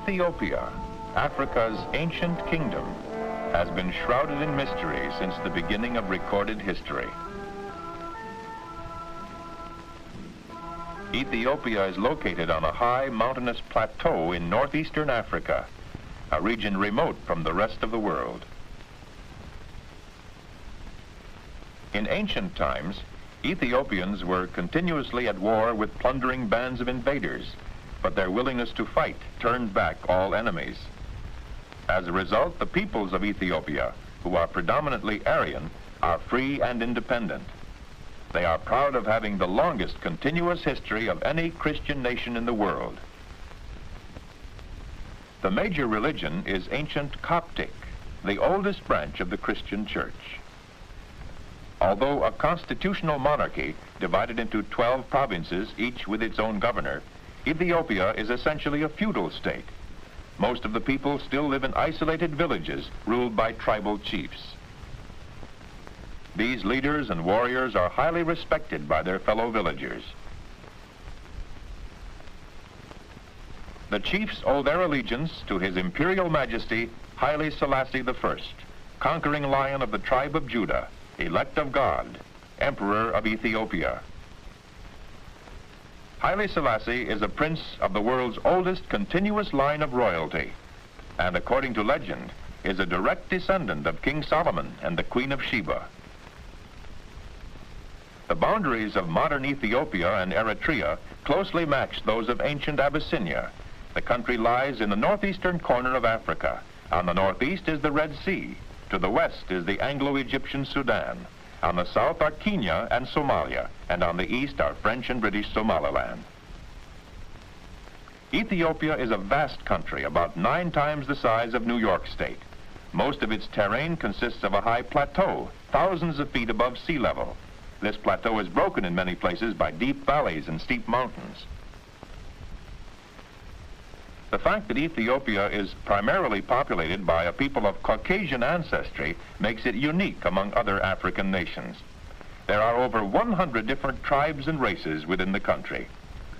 Ethiopia, Africa's ancient kingdom, has been shrouded in mystery since the beginning of recorded history. Ethiopia is located on a high mountainous plateau in northeastern Africa, a region remote from the rest of the world. In ancient times, Ethiopians were continuously at war with plundering bands of invaders, but their willingness to fight turned back all enemies. As a result, the peoples of Ethiopia, who are predominantly Aryan, are free and independent. They are proud of having the longest continuous history of any Christian nation in the world. The major religion is ancient Coptic, the oldest branch of the Christian Church. Although a constitutional monarchy divided into 12 provinces, each with its own governor, Ethiopia is essentially a feudal state. Most of the people still live in isolated villages ruled by tribal chiefs. These leaders and warriors are highly respected by their fellow villagers. The chiefs owe their allegiance to His Imperial Majesty Haile Selassie I, conquering lion of the tribe of Judah, elect of God, Emperor of Ethiopia. Haile Selassie is a prince of the world's oldest continuous line of royalty, and according to legend, is a direct descendant of King Solomon and the Queen of Sheba. The boundaries of modern Ethiopia and Eritrea closely match those of ancient Abyssinia. The country lies in the northeastern corner of Africa. On the northeast is the Red Sea. To the west is the Anglo-Egyptian Sudan. On the south are Kenya and Somalia, and on the east are French and British Somaliland. Ethiopia is a vast country, about 9 times the size of New York State. Most of its terrain consists of a high plateau, thousands of feet above sea level. This plateau is broken in many places by deep valleys and steep mountains. The fact that Ethiopia is primarily populated by a people of Caucasian ancestry makes it unique among other African nations. There are over 100 different tribes and races within the country.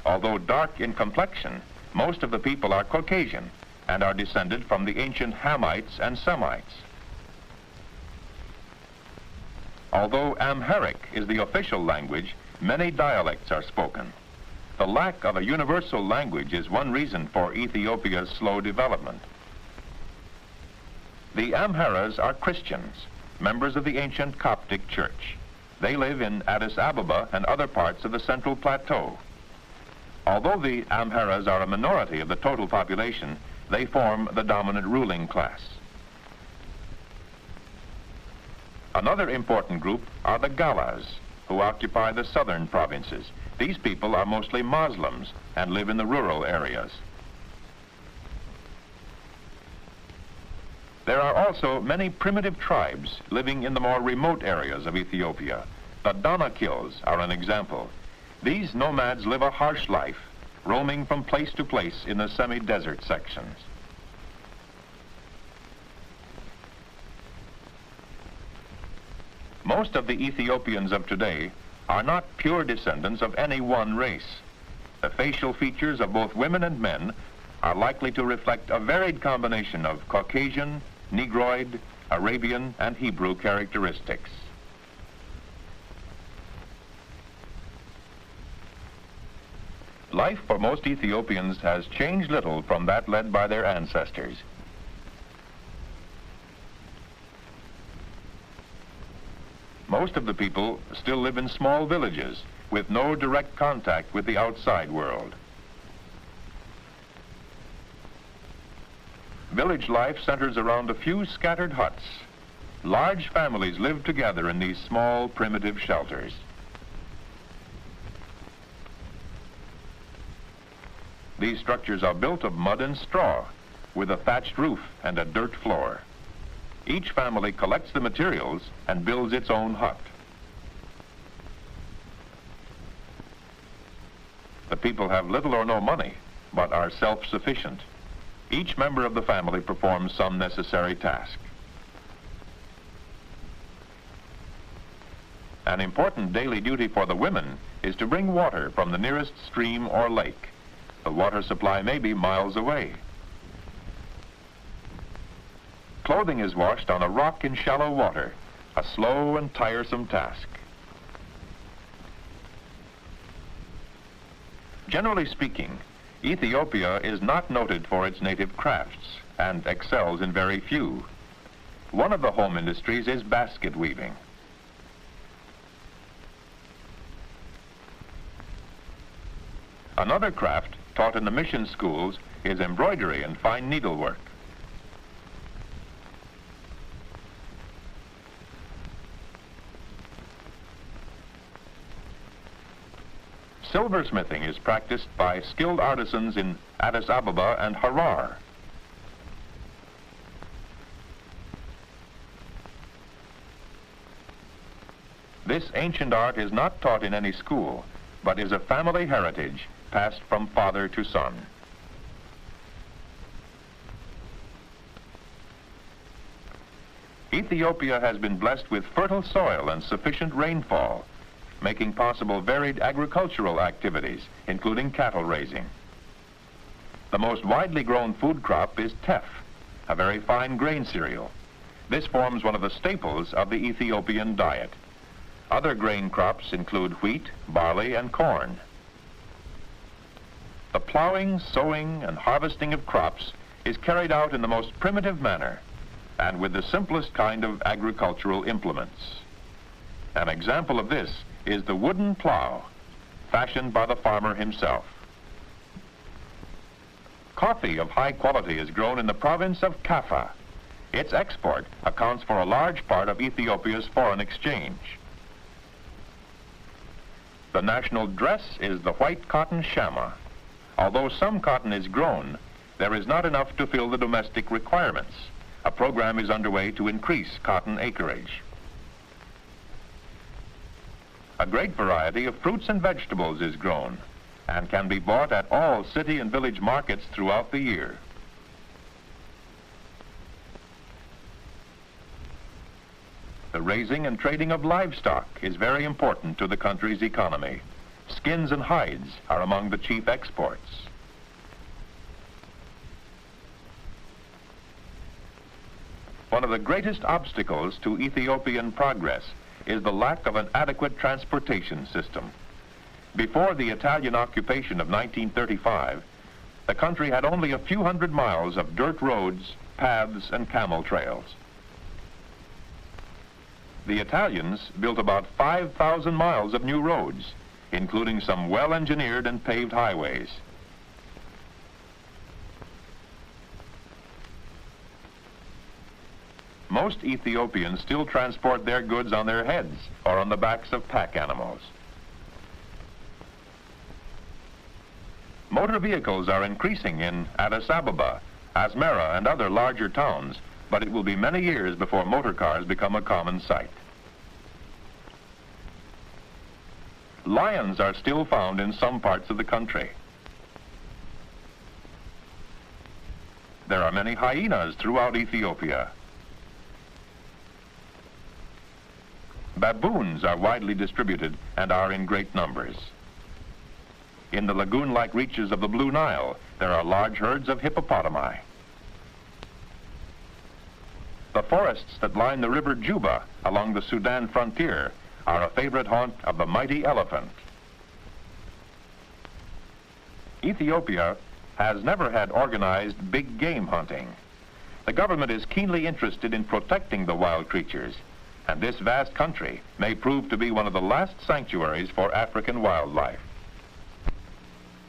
Although dark in complexion, most of the people are Caucasian and are descended from the ancient Hamites and Semites. Although Amharic is the official language, many dialects are spoken. The lack of a universal language is one reason for Ethiopia's slow development. The Amharas are Christians, members of the ancient Coptic Church. They live in Addis Ababa and other parts of the Central Plateau. Although the Amharas are a minority of the total population, they form the dominant ruling class. Another important group are the Galas, who occupy the southern provinces. These people are mostly Muslims and live in the rural areas. There are also many primitive tribes living in the more remote areas of Ethiopia. The Danakils are an example. These nomads live a harsh life, roaming from place to place in the semi-desert sections. Most of the Ethiopians of today are not pure descendants of any one race. The facial features of both women and men are likely to reflect a varied combination of Caucasian, Negroid, Arabian, and Hebrew characteristics. Life for most Ethiopians has changed little from that led by their ancestors. Most of the people still live in small villages with no direct contact with the outside world. Village life centers around a few scattered huts. Large families live together in these small, primitive shelters. These structures are built of mud and straw, with a thatched roof and a dirt floor. Each family collects the materials and builds its own hut. The people have little or no money, but are self-sufficient. Each member of the family performs some necessary task. An important daily duty for the women is to bring water from the nearest stream or lake. The water supply may be miles away. Clothing is washed on a rock in shallow water, a slow and tiresome task. Generally speaking, Ethiopia is not noted for its native crafts and excels in very few. One of the home industries is basket weaving. Another craft taught in the mission schools is embroidery and fine needlework. Silversmithing is practiced by skilled artisans in Addis Ababa and Harar. This ancient art is not taught in any school, but is a family heritage passed from father to son. Ethiopia has been blessed with fertile soil and sufficient rainfall, making possible varied agricultural activities, including cattle raising. The most widely grown food crop is teff, a very fine grain cereal. This forms one of the staples of the Ethiopian diet. Other grain crops include wheat, barley, and corn. The plowing, sowing, and harvesting of crops is carried out in the most primitive manner and with the simplest kind of agricultural implements. An example of this is the wooden plow, fashioned by the farmer himself. Coffee of high quality is grown in the province of Kaffa. Its export accounts for a large part of Ethiopia's foreign exchange. The national dress is the white cotton shama. Although some cotton is grown, there is not enough to fill the domestic requirements. A program is underway to increase cotton acreage. A great variety of fruits and vegetables is grown and can be bought at all city and village markets throughout the year. The raising and trading of livestock is very important to the country's economy. Skins and hides are among the chief exports. One of the greatest obstacles to Ethiopian progress is the lack of an adequate transportation system. Before the Italian occupation of 1935, the country had only a few hundred miles of dirt roads, paths, and camel trails. The Italians built about 5,000 miles of new roads, including some well-engineered and paved highways. Most Ethiopians still transport their goods on their heads or on the backs of pack animals. Motor vehicles are increasing in Addis Ababa, Asmara, and other larger towns, but it will be many years before motor cars become a common sight. Lions are still found in some parts of the country. There are many hyenas throughout Ethiopia. Baboons are widely distributed and are in great numbers. In the lagoon-like reaches of the Blue Nile, there are large herds of hippopotami. The forests that line the river Juba along the Sudan frontier are a favorite haunt of the mighty elephant. Ethiopia has never had organized big game hunting. The government is keenly interested in protecting the wild creatures, and this vast country may prove to be one of the last sanctuaries for African wildlife.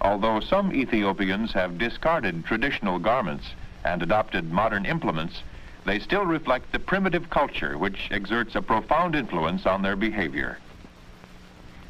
Although some Ethiopians have discarded traditional garments and adopted modern implements, they still reflect the primitive culture which exerts a profound influence on their behavior.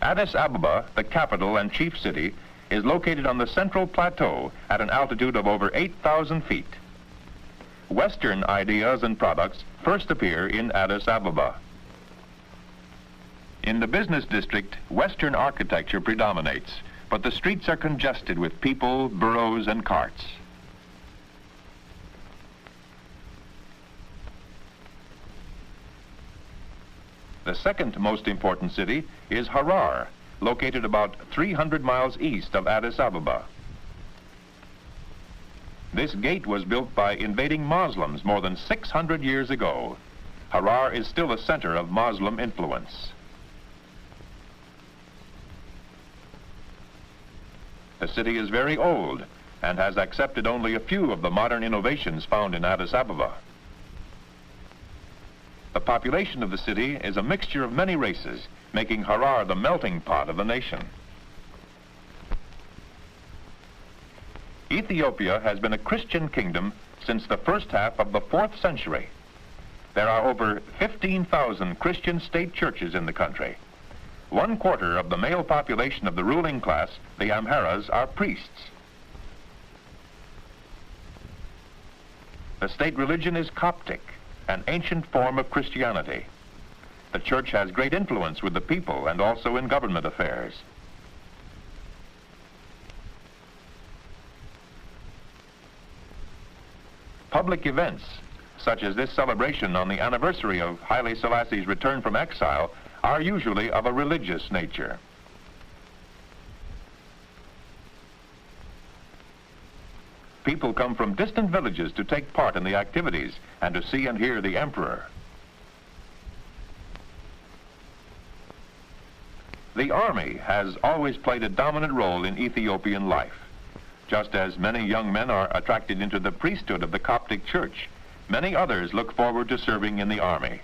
Addis Ababa, the capital and chief city, is located on the central plateau at an altitude of over 8,000 feet. Western ideas and products first appear in Addis Ababa. In the business district, Western architecture predominates, but the streets are congested with people, burros, and carts. The second most important city is Harar, located about 300 miles east of Addis Ababa. This gate was built by invading Muslims more than 600 years ago. Harar is still a center of Muslim influence. The city is very old and has accepted only a few of the modern innovations found in Addis Ababa. The population of the city is a mixture of many races, making Harar the melting pot of the nation. Ethiopia has been a Christian kingdom since the first half of the 4th century. There are over 15,000 Christian state churches in the country. 1/4 of the male population of the ruling class, the Amharas, are priests. The state religion is Coptic, an ancient form of Christianity. The church has great influence with the people and also in government affairs. Public events, such as this celebration on the anniversary of Haile Selassie's return from exile, are usually of a religious nature. People come from distant villages to take part in the activities and to see and hear the emperor. The army has always played a dominant role in Ethiopian life. Just as many young men are attracted into the priesthood of the Coptic Church, many others look forward to serving in the army.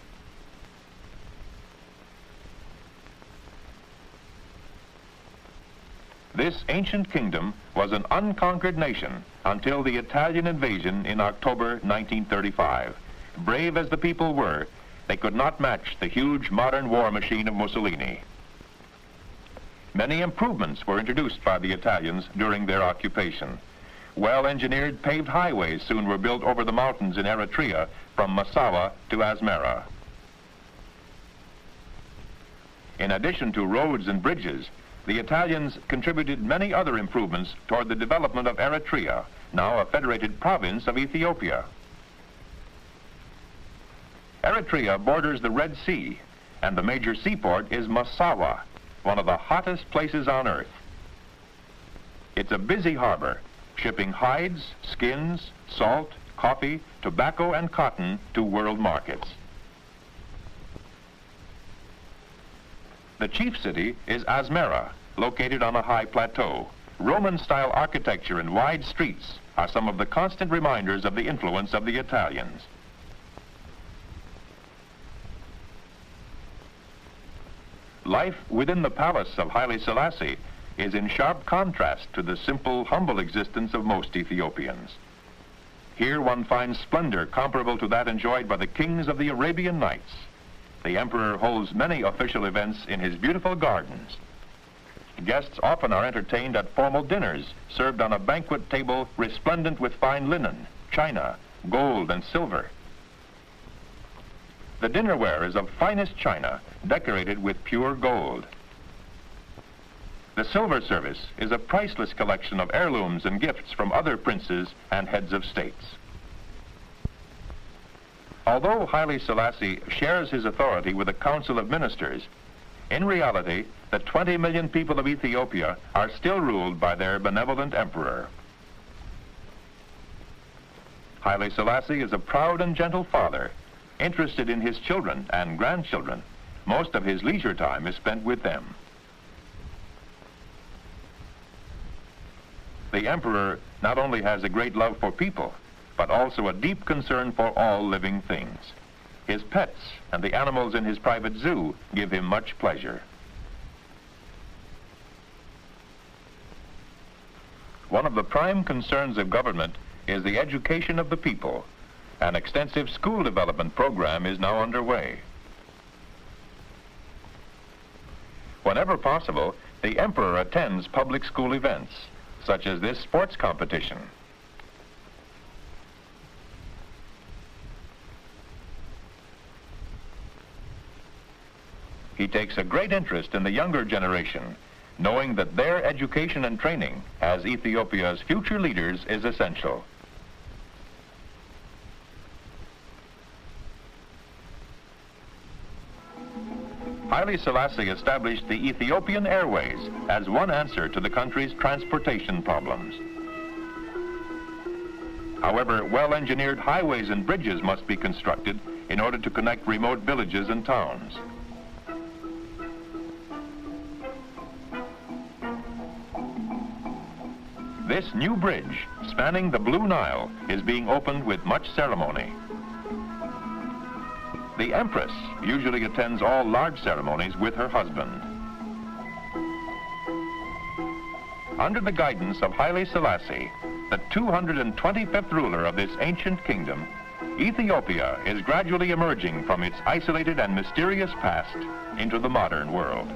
This ancient kingdom was an unconquered nation until the Italian invasion in October 1935. Brave as the people were, they could not match the huge modern war machine of Mussolini. Many improvements were introduced by the Italians during their occupation. Well-engineered paved highways soon were built over the mountains in Eritrea from Massawa to Asmara. In addition to roads and bridges, the Italians contributed many other improvements toward the development of Eritrea, now a federated province of Ethiopia. Eritrea borders the Red Sea, and the major seaport is Massawa, one of the hottest places on earth. It's a busy harbor, shipping hides, skins, salt, coffee, tobacco, and cotton to world markets. The chief city is Asmara, located on a high plateau. Roman-style architecture and wide streets are some of the constant reminders of the influence of the Italians. Life within the palace of Haile Selassie is in sharp contrast to the simple, humble existence of most Ethiopians. Here one finds splendor comparable to that enjoyed by the kings of the Arabian Nights. The emperor holds many official events in his beautiful gardens. Guests often are entertained at formal dinners served on a banquet table resplendent with fine linen, china, gold, and silver. The dinnerware is of finest china, decorated with pure gold. The silver service is a priceless collection of heirlooms and gifts from other princes and heads of states. Although Haile Selassie shares his authority with a council of ministers, in reality, the 20 million people of Ethiopia are still ruled by their benevolent emperor. Haile Selassie is a proud and gentle father, interested in his children and grandchildren. Most of his leisure time is spent with them. The emperor not only has a great love for people, but also a deep concern for all living things. His pets and the animals in his private zoo give him much pleasure. One of the prime concerns of government is the education of the people. An extensive school development program is now underway. Whenever possible, the emperor attends public school events, such as this sports competition. He takes a great interest in the younger generation, knowing that their education and training as Ethiopia's future leaders is essential. Haile Selassie established the Ethiopian Airways as one answer to the country's transportation problems. However, well-engineered highways and bridges must be constructed in order to connect remote villages and towns. This new bridge, spanning the Blue Nile, is being opened with much ceremony. The Empress usually attends all large ceremonies with her husband. Under the guidance of Haile Selassie, the 225th ruler of this ancient kingdom, Ethiopia is gradually emerging from its isolated and mysterious past into the modern world.